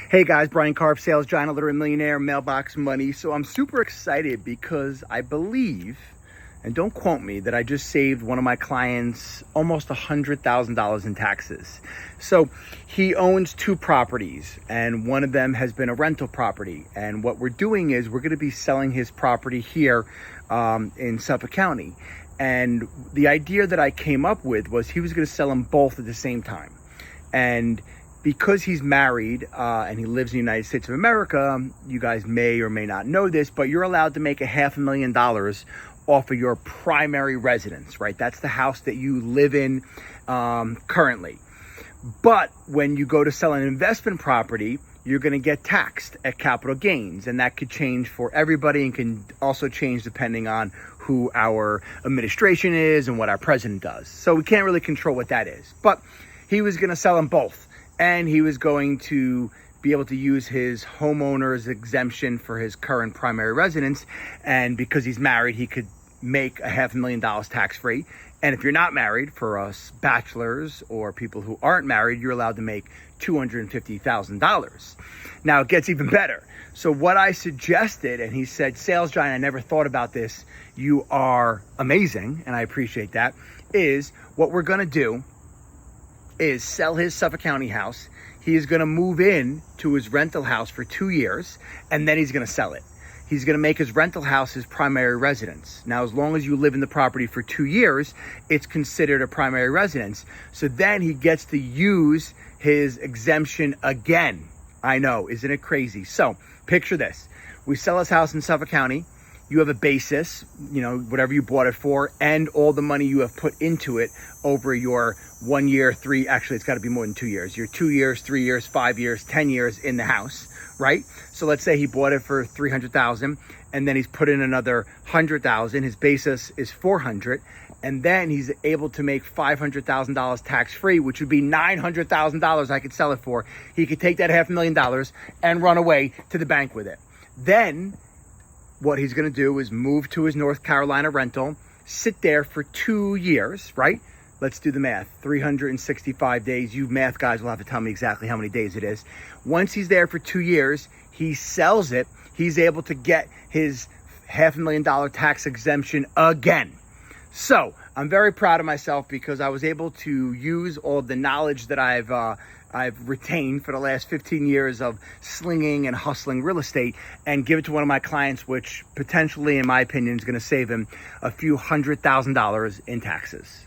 Hey guys, Brian Karp, sales giant, literary millionaire, mailbox money. So I'm super excited because I believe, and don't quote me, that I just saved one of my clients almost $100,000 in taxes. So he owns two properties and one of them has been a rental property. And what we're doing is we're going to be selling his property here in Suffolk County. And the idea that I came up with was he was going to sell them both at the same time. And because he's married and he lives in the United States of America, you guys may or may not know this, but you're allowed to make $500,000 off of your primary residence, right? That's the house that you live in currently. But when you go to sell an investment property, you're going to get taxed at capital gains, and that could change for everybody and can also change depending on who our administration is and what our president does. So we can't really control what that is. But he was going to sell them both. And he was going to be able to use his homeowner's exemption for his current primary residence. And because he's married, he could make $500,000 tax-free. And if you're not married, for us bachelors or people who aren't married, you're allowed to make $250,000. Now, it gets even better. So what I suggested, and he said, sales giant, I never thought about this. You are amazing, and I appreciate that, is what we're going to do is sell his Suffolk County house. He is going to move in to his rental house for 2 years, and then he's going to sell it. He's going to make his rental house his primary residence. Now, as long as you live in the property for 2 years, it's considered a primary residence. So then he gets to use his exemption again. I know, isn't it crazy? So picture this. We sell his house in Suffolk County. You have a basis, whatever you bought it for, and all the money you have put into it over your 1 year, actually it's got to be more than 2 years. Your 2 years, 3 years, 5 years, 10 years in the house, right? So let's say he bought it for $300,000 and then he's put in another $100,000. His basis is $400,000. And then he's able to make $500,000 tax-free, which would be $900,000 I could sell it for. He could take that $500,000 and run away to the bank with it. Then what he's going to do is move to his North Carolina rental, sit there for 2 years, right? Let's do the math. 365 days. You math guys will have to tell me exactly how many days it is. Once he's there for 2 years, he sells it. He's able to get his $500,000 tax exemption again. So I'm very proud of myself because I was able to use all the knowledge that I've retained for the last 15 years of slinging and hustling real estate and give it to one of my clients, which potentially, in my opinion, is going to save him a few $100,000 in taxes.